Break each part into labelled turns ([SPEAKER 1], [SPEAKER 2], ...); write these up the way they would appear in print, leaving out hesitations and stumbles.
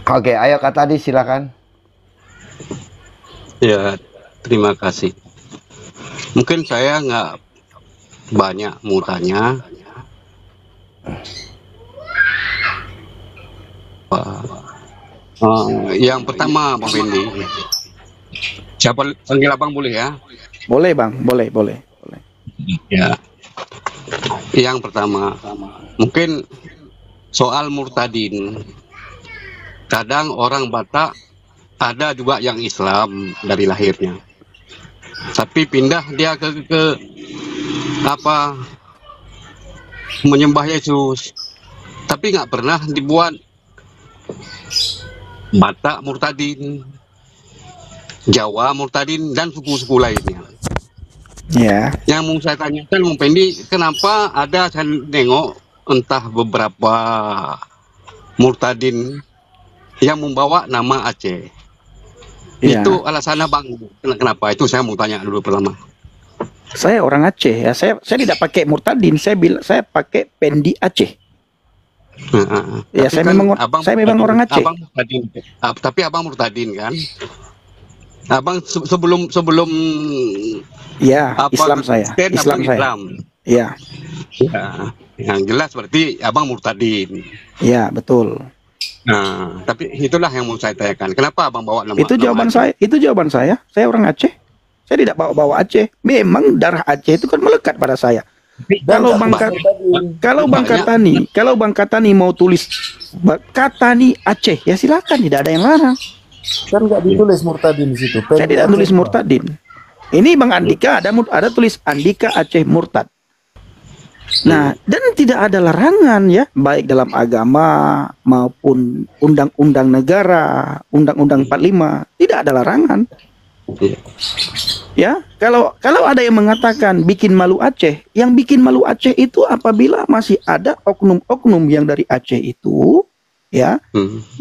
[SPEAKER 1] Oke, ayo Kak tadi silakan.
[SPEAKER 2] Ya, terima kasih. Mungkin saya nggak banyak mau tanya. Yang pertama, Bang Fendi. Siapa panggil abang boleh ya?
[SPEAKER 3] Boleh Bang, boleh, boleh.
[SPEAKER 2] Ya. Yang pertama, mungkin soal murtadin. Kadang orang Batak ada juga yang Islam dari lahirnya, tapi pindah dia ke apa menyembah Yesus, tapi nggak pernah dibuat Batak murtadin, Jawa murtadin, dan suku-suku lainnya.
[SPEAKER 3] Ya.
[SPEAKER 2] Yang mau saya tanyakan, Bung Pendi, kenapa ada saya nengok entah beberapa murtadin yang membawa nama Aceh?
[SPEAKER 3] Ya.
[SPEAKER 2] Itu alasannya Bang, kenapa? Itu saya mau tanya dulu pertama.
[SPEAKER 3] Saya orang Aceh ya. Saya tidak pakai murtadin. Saya pakai Pendi Aceh. Ya, saya
[SPEAKER 2] kan
[SPEAKER 3] memang orang Aceh.
[SPEAKER 2] Abang murtadin, tapi abang murtadin kan? Abang sebelum
[SPEAKER 3] ya, Islam saya. Islam saya. Ya.
[SPEAKER 2] Ya. Yang jelas berarti abang murtadin.
[SPEAKER 3] Ya, betul.
[SPEAKER 2] Nah, tapi itulah yang mau saya tanyakan. Kenapa abang bawa nama?
[SPEAKER 3] Itu jawaban saya. Itu jawaban saya. Saya orang Aceh. Saya tidak bawa-bawa Aceh. Memang darah Aceh itu kan melekat pada saya. Kalau Bang Katani mau tulis Katani Aceh, ya silakan, tidak ada yang larang.
[SPEAKER 4] Kan nggak ditulis murtadin di situ.
[SPEAKER 3] Saya tidak tulis murtadin. Ini Bang Andika ada tulis Andika Aceh Murtad. Nah, dan tidak ada larangan ya, baik dalam agama maupun undang-undang negara, Undang-Undang 45, tidak ada larangan. Ya, kalau ada yang mengatakan bikin malu Aceh, yang bikin malu Aceh itu apabila masih ada oknum-oknum yang dari Aceh itu, ya,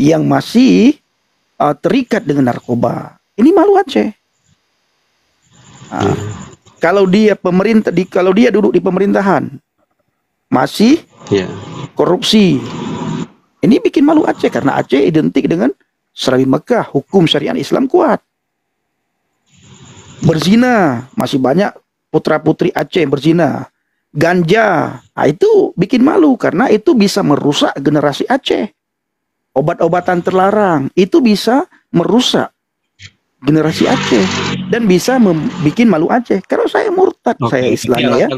[SPEAKER 3] yang masih terikat dengan narkoba. Ini malu Aceh. Nah, kalau dia duduk di pemerintahan masih korupsi, ini bikin malu Aceh karena Aceh identik dengan Serabi Mekah, hukum syariat Islam kuat. Berzina, masih banyak putra-putri Aceh yang berzina. Ganja, nah itu bikin malu karena itu bisa merusak generasi Aceh. Obat-obatan terlarang itu bisa merusak generasi Aceh dan bisa bikin malu Aceh. Kalau saya murtad, saya Islamnya ya.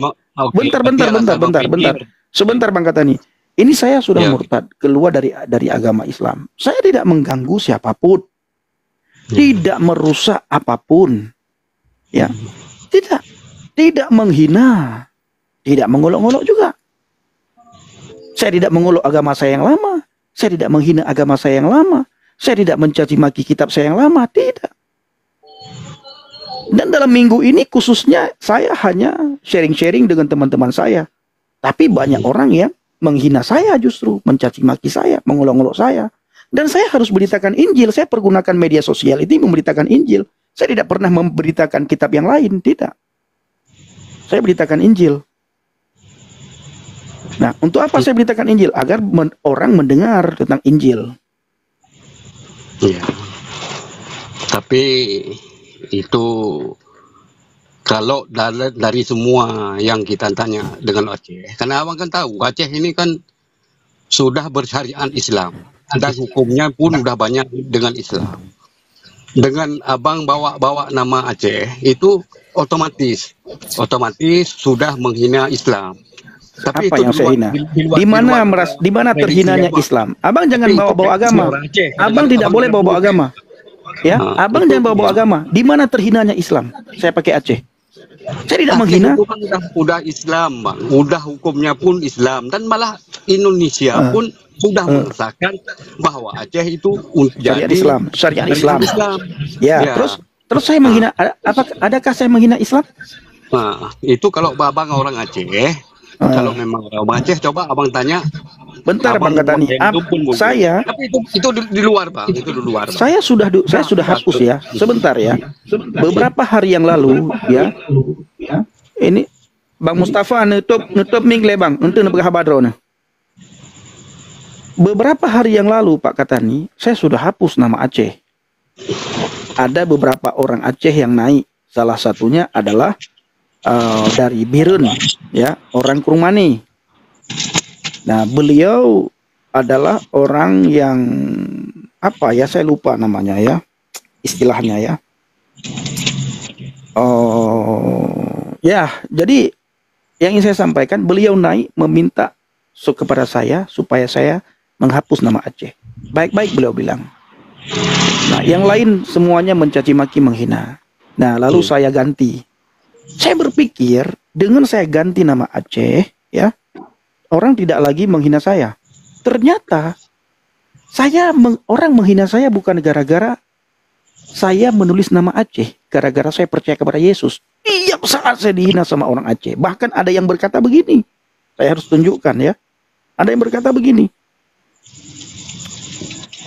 [SPEAKER 3] Bentar. Sebentar Bang Katani. Ini saya sudah murtad, keluar dari agama Islam. Saya tidak mengganggu siapapun. Tidak merusak apapun. Ya. Tidak menghina. Tidak mengolok-olok juga. Saya tidak mengolok agama saya yang lama. Saya tidak menghina agama saya yang lama. Saya tidak mencaci maki kitab saya yang lama. Tidak. Dan dalam minggu ini khususnya saya hanya sharing-sharing dengan teman-teman saya. Tapi banyak orang yang menghina saya justru. Mencaci maki saya. Mengolok-olok saya. Dan saya harus beritakan Injil. Saya pergunakan media sosial ini memberitakan Injil. Saya tidak pernah memberitakan kitab yang lain. Tidak. Saya beritakan Injil. Nah, untuk apa saya beritakan Injil? Agar orang mendengar tentang Injil.
[SPEAKER 2] Iya. Tapi itu kalau dari semua yang kita tanya dengan Aceh, karena abang kan tahu Aceh ini kan sudah bersyariat Islam dan hukumnya pun sudah banyak dengan Islam. Dengan abang bawa nama Aceh itu otomatis sudah menghina Islam. Tapi
[SPEAKER 3] apa yang saya hina? Di mana terhinanya Islam? Abang jangan bawa-bawa agama. Abang tidak boleh bawa-bawa agama. Ya, abang jangan bawa-bawa agama. Di mana terhinanya Islam? Saya pakai Aceh. Saya tidak menghina.
[SPEAKER 2] Itu kan udah Islam, Bang. Udah hukumnya pun Islam, dan malah Indonesia pun sudah merasakan bahwa Aceh itu
[SPEAKER 3] syariat Islam. Ya. Terus saya menghina. Adakah saya menghina Islam?
[SPEAKER 2] Nah, itu kalau abang orang Aceh. Kalau memang orang Aceh, coba abang tanya.
[SPEAKER 3] Bentar Bang Katani. Saya.
[SPEAKER 2] Tapi itu di luar, Bang. Itu di luar. Bang.
[SPEAKER 3] Saya sudah hapus ya. Sebentar ya. Beberapa hari yang lalu ya. Ini Bang Mustafa nutup minggu Bang untuk nebah badro. Beberapa hari yang lalu Pak Katani, saya sudah hapus nama Aceh. Ada beberapa orang Aceh yang naik. Salah satunya adalah dari Biren, ya, orang Kurmani. Nah, beliau adalah orang yang apa ya, saya lupa namanya ya, istilahnya ya. Ya, jadi yang ingin saya sampaikan, beliau naik meminta kepada saya supaya saya menghapus nama Aceh. Baik-baik beliau bilang. Nah, yang lain semuanya mencaci maki, menghina. Nah, lalu saya ganti. Saya berpikir dengan saya ganti nama Aceh, ya, orang tidak lagi menghina saya. Ternyata orang menghina saya bukan gara-gara saya menulis nama Aceh, gara-gara saya percaya kepada Yesus. Tiap saat saya dihina sama orang Aceh. Bahkan ada yang berkata begini. Saya harus tunjukkan ya. Ada yang berkata begini.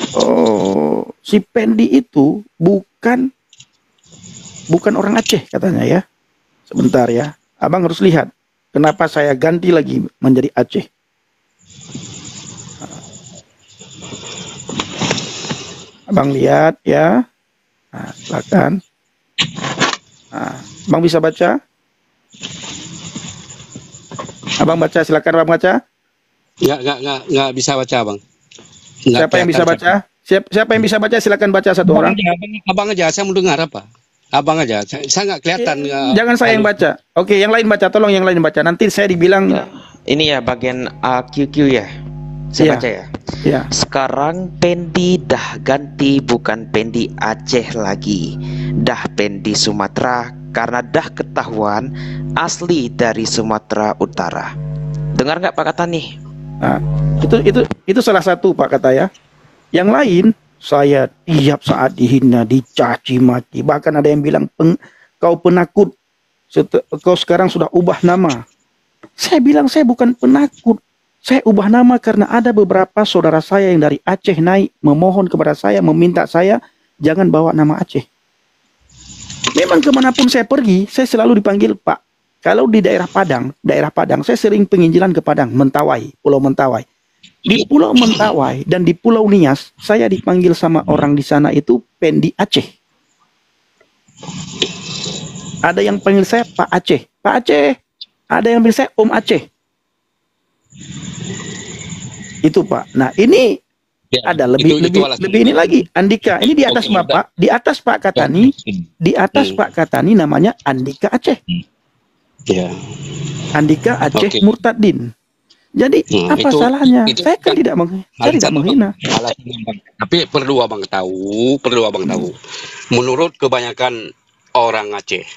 [SPEAKER 3] Oh, si Pendi itu bukan orang Aceh katanya ya. Sebentar ya. Abang harus lihat kenapa saya ganti lagi menjadi Aceh. Abang lihat ya. Nah, silakan. Nah, Abang bisa baca? Abang baca, silakan Abang baca.
[SPEAKER 2] Nggak bisa baca, Bang.
[SPEAKER 3] Siapa yang bisa baca? Siapa yang bisa baca? Silakan baca satu orang.
[SPEAKER 2] Abang aja, saya mau dengar apa? Abang aja, saya nggak kelihatan.
[SPEAKER 3] Jangan saya yang baca. Oke, yang lain baca. Tolong yang lain baca. Nanti saya dibilang.
[SPEAKER 5] Ini ya bagian QQ ya. Saya baca ya.
[SPEAKER 3] Ya.
[SPEAKER 5] Sekarang Pendi dah ganti, bukan Pendi Aceh lagi. Dah Pendi Sumatera karena dah ketahuan asli dari Sumatera Utara. Dengar nggak Pak Katani?
[SPEAKER 3] Nah, itu salah satu Pak kata ya. Yang lain, saya tiap saat dihina, dicaci maki. Bahkan ada yang bilang, kau penakut. Kau sekarang sudah ubah nama. Saya bilang saya bukan penakut. Saya ubah nama karena ada beberapa saudara saya yang dari Aceh naik memohon kepada saya, meminta saya jangan bawa nama Aceh. Memang kemanapun saya pergi, saya selalu dipanggil Pak. Kalau di daerah Padang, saya sering penginjilan ke Padang, Mentawai, Pulau Mentawai. Di Pulau Mentawai dan di Pulau Nias, saya dipanggil sama orang di sana itu Pendi Aceh. Ada yang panggil saya Pak Aceh. Pak Aceh. Ada yang panggil saya Om Aceh. Itu Pak. Nah ini
[SPEAKER 2] Ya,
[SPEAKER 3] ada lebih ini lagi. Andika. Ini di atas Bapak, di atas Pak Katani, di atas Pak Katani namanya Andika Aceh.
[SPEAKER 2] Ya.
[SPEAKER 3] Andika Aceh Murtadin. Jadi apa salahnya? Saya kan tidak menghina.
[SPEAKER 2] Tapi perlu abang tahu. Menurut kebanyakan orang Aceh,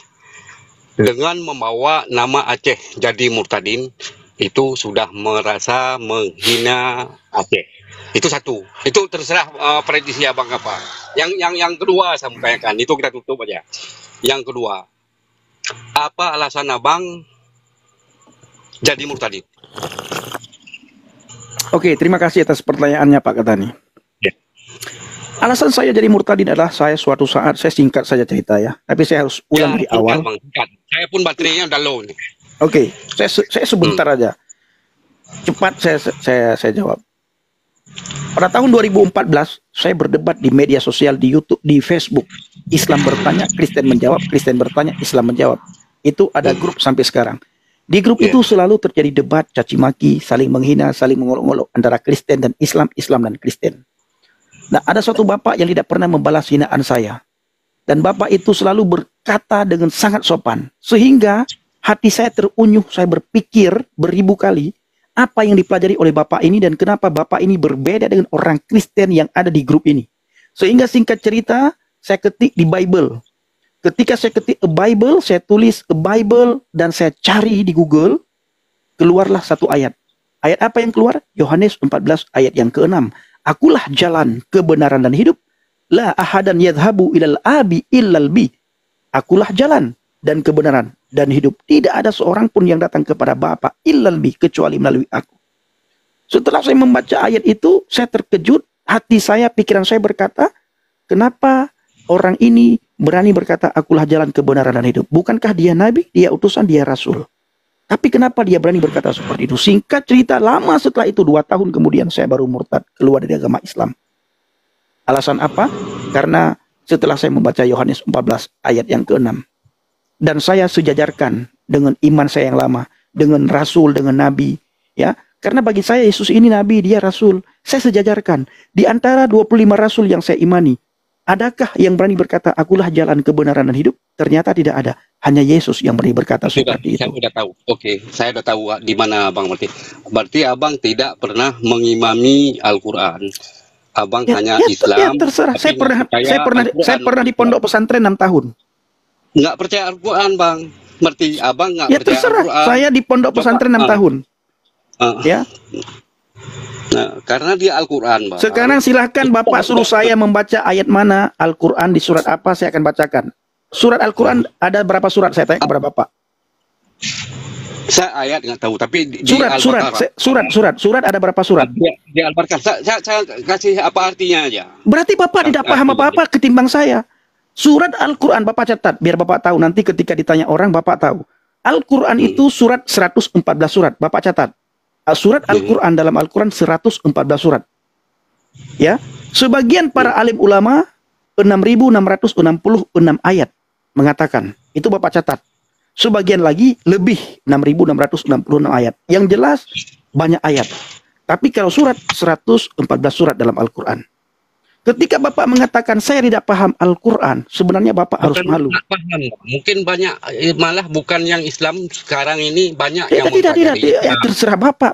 [SPEAKER 2] dengan membawa nama Aceh jadi Murtadin, itu sudah merasa menghina Aceh. Itu satu. Itu terserah prediksi abang apa. Yang kedua saya sampaikan, itu kita tutup aja. Yang kedua, apa alasan abang jadi Murtadin?
[SPEAKER 3] Oke, terima kasih atas pertanyaannya Pak Katani.
[SPEAKER 2] Ya.
[SPEAKER 3] Alasan saya jadi Murtadin adalah saya suatu saat, saya singkat saja cerita ya, tapi saya harus ulang dari awal.
[SPEAKER 2] Bang, saya pun baterainya udah low nih.
[SPEAKER 3] Oke, saya sebentar aja. Cepat saya jawab. Pada tahun 2014, saya berdebat di media sosial, di YouTube, di Facebook. Islam bertanya, Kristen menjawab, Kristen bertanya, Islam menjawab. Itu ada grup sampai sekarang. Di grup itu selalu terjadi debat, caci maki, saling menghina, saling mengolok-olok antara Kristen dan Islam, Islam dan Kristen. Nah, ada suatu bapak yang tidak pernah membalas hinaan saya. Dan bapak itu selalu berkata dengan sangat sopan. Sehingga hati saya terunyuh, saya berpikir beribu kali apa yang dipelajari oleh bapak ini dan kenapa bapak ini berbeda dengan orang Kristen yang ada di grup ini. Sehingga singkat cerita, saya ketik di Bible. Ketika saya ketik a Bible, saya tulis a Bible dan saya cari di Google, keluarlah satu ayat. Ayat apa yang keluar? Yohanes 14 ayat yang ke-6. Akulah jalan, kebenaran dan hidup. La ahadan yadhabu ilal abi illal bi. Akulah jalan dan kebenaran dan hidup. Tidak ada seorang pun yang datang kepada Bapa illal bi, kecuali melalui aku. Setelah saya membaca ayat itu, saya terkejut. Hati saya, pikiran saya berkata, kenapa orang ini berani berkata akulah jalan kebenaran dan hidup? Bukankah dia nabi, dia utusan, dia rasul? Tapi kenapa dia berani berkata seperti itu? Singkat cerita, lama setelah itu, 2 tahun kemudian saya baru murtad, keluar dari agama Islam. Alasan apa? Karena setelah saya membaca Yohanes 14 ayat yang ke-6. Dan saya sejajarkan dengan iman saya yang lama, dengan rasul, dengan nabi. Ya, karena bagi saya Yesus ini nabi, dia rasul. Saya sejajarkan. Di antara 25 rasul yang saya imani, adakah yang berani berkata, akulah jalan kebenaran dan hidup? Ternyata tidak ada. Hanya Yesus yang berani berkata seperti itu.
[SPEAKER 2] Saya udah tahu. Oke, saya udah tahu di mana Abang berarti. Berarti Abang tidak pernah mengimami Al-Quran. Abang hanya Islam.
[SPEAKER 3] Ya terserah. Saya pernah di pondok pesantren 6 tahun.
[SPEAKER 2] Nggak percaya Al-Quran, Bang. Berarti Abang nggak
[SPEAKER 3] Ya
[SPEAKER 2] percaya
[SPEAKER 3] terserah.
[SPEAKER 2] Al-Quran.
[SPEAKER 3] Saya di pondok pesantren 6 tahun. Ya.
[SPEAKER 2] Nah, karena dia Al-Quran, Bang.
[SPEAKER 3] Sekarang silahkan Bapak suruh saya membaca ayat mana Al-Quran di surat apa, saya akan bacakan. Surat Al-Quran ada berapa surat, saya tanya kepada Bapak.
[SPEAKER 2] Saya ayat nggak tahu, tapi di
[SPEAKER 3] surat ada berapa surat?
[SPEAKER 2] Di Al-Baqarah. Saya kasih apa artinya aja.
[SPEAKER 3] Berarti Bapak tidak paham apa-apa ketimbang saya. Surat Al-Quran Bapak catat, biar Bapak tahu nanti ketika ditanya orang Bapak tahu. Al-Quran itu surat 114 surat, Bapak catat. Surat Al-Quran dalam Al-Quran 114 surat. Ya, sebagian para alim ulama 6.666 ayat mengatakan, itu Bapak catat. Sebagian lagi lebih 6.666 ayat. Yang jelas banyak ayat. Tapi kalau surat 114 surat dalam Al-Quran. Ketika Bapak mengatakan saya tidak paham Al-Quran, sebenarnya Bapak harus malu.
[SPEAKER 2] Paham. Mungkin banyak, malah bukan yang Islam sekarang ini banyak yang
[SPEAKER 3] tidak, ya, terserah Bapak.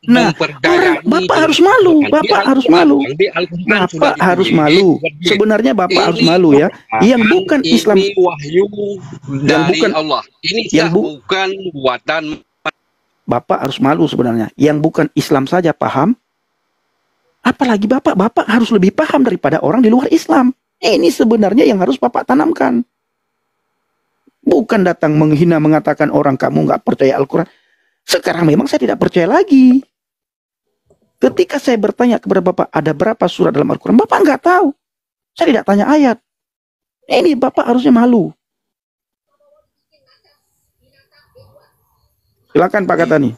[SPEAKER 3] Nah, Bapak harus malu. Bapak harus malu. Bapak harus malu. Sebenarnya Bapak harus malu ya. Yang bukan Islam,
[SPEAKER 2] ini wahyu dari Allah. Ini bukan buatan.
[SPEAKER 3] Bapak harus malu sebenarnya. Yang bukan Islam saja paham. Apalagi Bapak harus lebih paham daripada orang di luar Islam. Ini sebenarnya yang harus Bapak tanamkan. Bukan datang menghina, mengatakan orang kamu nggak percaya Al-Quran. Sekarang memang saya tidak percaya lagi. Ketika saya bertanya kepada Bapak, ada berapa surat dalam Al-Quran? Bapak nggak tahu. Saya tidak tanya ayat. Ini Bapak harusnya malu. Silakan Pak Katani.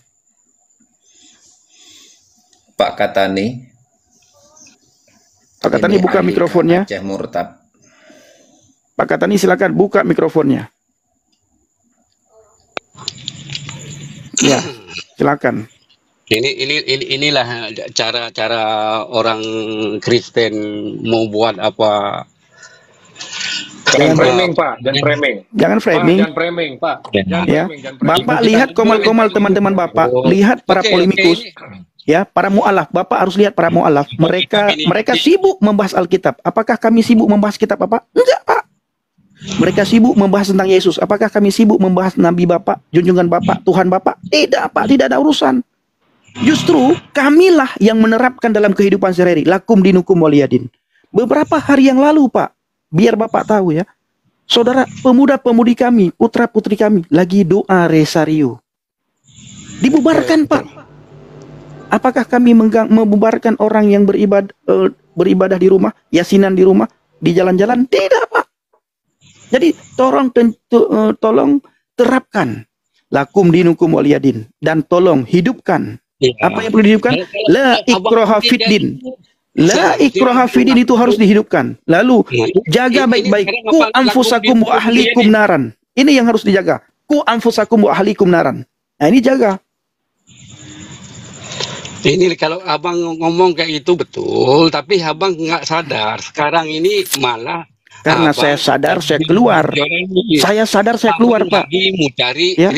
[SPEAKER 6] Pak Katani.
[SPEAKER 3] Pak Katani buka mikrofonnya.
[SPEAKER 6] Aceh murtad.
[SPEAKER 3] Pak Katani silakan buka mikrofonnya. Ya, silakan.
[SPEAKER 2] Inilah cara orang Kristen mau buat apa.
[SPEAKER 7] Jangan framing, Pak. Jangan framing.
[SPEAKER 3] Jangan framing.
[SPEAKER 7] Jangan framing, Pak.
[SPEAKER 3] Ya. Bapak lihat komal-komal teman-teman Bapak, lihat para polemikus. Ya, para mu'alaf, Bapak harus lihat para mu'alaf. Mereka sibuk membahas Alkitab. Apakah kami sibuk membahas kitab Bapak? Enggak, Pak. Mereka sibuk membahas tentang Yesus. Apakah kami sibuk membahas Nabi Bapak, junjungan Bapak, Tuhan Bapak? Tidak, Pak. Tidak ada urusan. Justru kamilah yang menerapkan dalam kehidupan sehari-hari. Lakum dinukum waliyadin. Beberapa hari yang lalu, Pak, biar Bapak tahu ya, saudara pemuda-pemudi kami, putra-putri kami, lagi doa Resario. Dibubarkan, Pak. Apakah kami membubarkan orang yang beribadah di rumah, yasinan di rumah, di jalan-jalan? Tidak, Pak. Jadi tolong terapkan lakum dinukum waliyadin, dan tolong hidupkan. Apa yang perlu dihidupkan? La ikraha fiddin. La ikraha fiddin itu harus dihidupkan. Lalu jaga baik-baik. Ku anfusakum wa ahlikum naran. Ini yang harus dijaga. Ku anfusakum wa ahlikum naran. Nah, ini jaga.
[SPEAKER 2] Ini kalau Abang ngomong kayak itu betul, tapi Abang nggak sadar. Sekarang ini malah
[SPEAKER 3] karena saya sadar saya keluar. Saya sadar saya keluar, Pak.
[SPEAKER 2] Lagi mau cari
[SPEAKER 3] ya?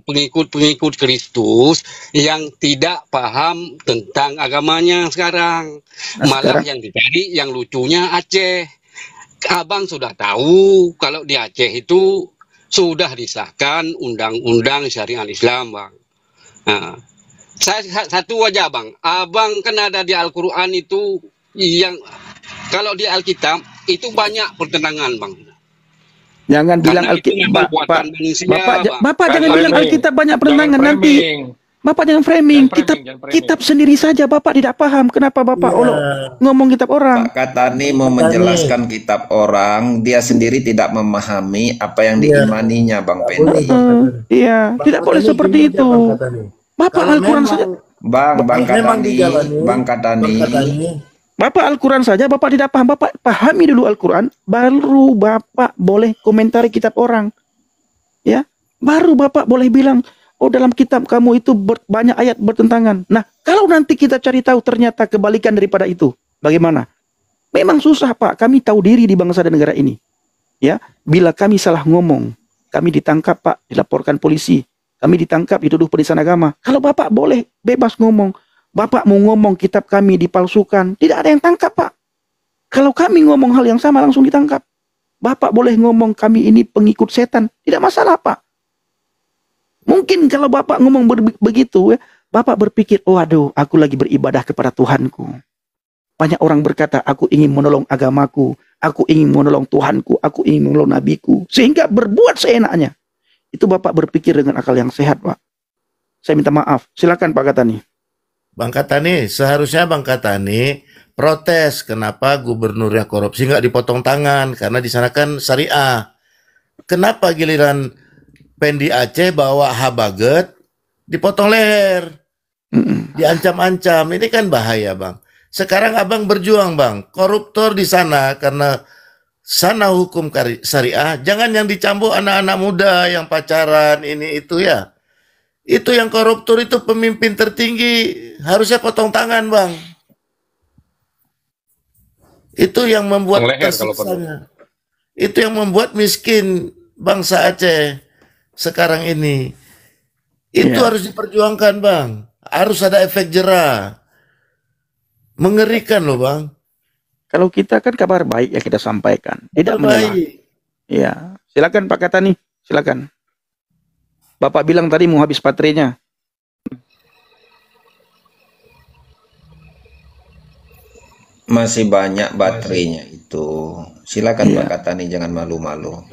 [SPEAKER 2] pengikut Kristus yang tidak paham tentang agamanya sekarang. Malah yang dicari yang lucunya Aceh. Abang sudah tahu kalau di Aceh itu sudah disahkan undang-undang syariat Islam, Bang. Nah, saya satu aja, Bang. Abang kan ada di Al-Quran itu yang kalau di Alkitab itu banyak pertentangan, Bang.
[SPEAKER 3] Jangan bilang Alkitab, Bapak jangan bilang Alkitab banyak pertentangan nanti. Bapak jangan framing.
[SPEAKER 7] Jangan framing.
[SPEAKER 3] Kitab sendiri saja Bapak tidak paham. Kenapa Bapak ngomong kitab orang?
[SPEAKER 6] Pak Katani mau menjelaskan kitab orang, dia sendiri tidak memahami apa yang diimaninya, Bang Pendi.
[SPEAKER 3] Iya, tidak boleh seperti itu. Bapak Al-Quran saja.
[SPEAKER 6] Bang Katani.
[SPEAKER 3] Bapak Al-Quran saja Bapak tidak paham. Bapak pahami dulu Al-Quran, baru Bapak boleh komentari kitab orang. Ya, baru Bapak boleh bilang, oh dalam kitab kamu itu banyak ayat bertentangan. Nah, kalau nanti kita cari tahu ternyata kebalikan daripada itu, bagaimana? Memang susah Pak, kami tahu diri di bangsa dan negara ini. Ya, bila kami salah ngomong, kami ditangkap Pak, dilaporkan polisi. Kami ditangkap, dituduh penistaan agama. Kalau Bapak boleh bebas ngomong, Bapak mau ngomong kitab kami dipalsukan, tidak ada yang tangkap Pak. Kalau kami ngomong hal yang sama langsung ditangkap. Bapak boleh ngomong kami ini pengikut setan, tidak masalah Pak. Mungkin kalau Bapak ngomong begitu, Bapak berpikir, oh aduh, aku lagi beribadah kepada Tuhanku. Banyak orang berkata, aku ingin menolong agamaku, aku ingin menolong Tuhanku, aku ingin menolong nabiku. Sehingga berbuat seenaknya. Itu Bapak berpikir dengan akal yang sehat, Pak. Saya minta maaf. Silakan Pak Katani.
[SPEAKER 8] Bang Katani, seharusnya Bang Katani protes kenapa gubernurnya korupsi nggak dipotong tangan, karena di sana kan syariah. Kenapa giliran Pendi Aceh bawa habaget dipotong leher, diancam-ancam? Ini kan bahaya Bang. Sekarang Abang berjuang Bang, koruptor di sana karena sana hukum syariah, jangan yang dicambuk anak-anak muda yang pacaran ini itu ya. Itu yang koruptor itu pemimpin tertinggi, harusnya potong tangan Bang. Itu yang membuat tersiksanya. Itu yang membuat miskin bangsa Aceh sekarang ini. Itu harus diperjuangkan Bang. Harus ada efek jerah. Mengerikan loh Bang.
[SPEAKER 3] Kalau kita kan kabar baik ya kita sampaikan. Tidak
[SPEAKER 8] baik.
[SPEAKER 3] Ya, silakan Pak Katani, silakan. Bapak bilang tadi mau habis baterainya.
[SPEAKER 6] Masih banyak baterainya itu. Silakan Pak Katani, jangan malu-malu.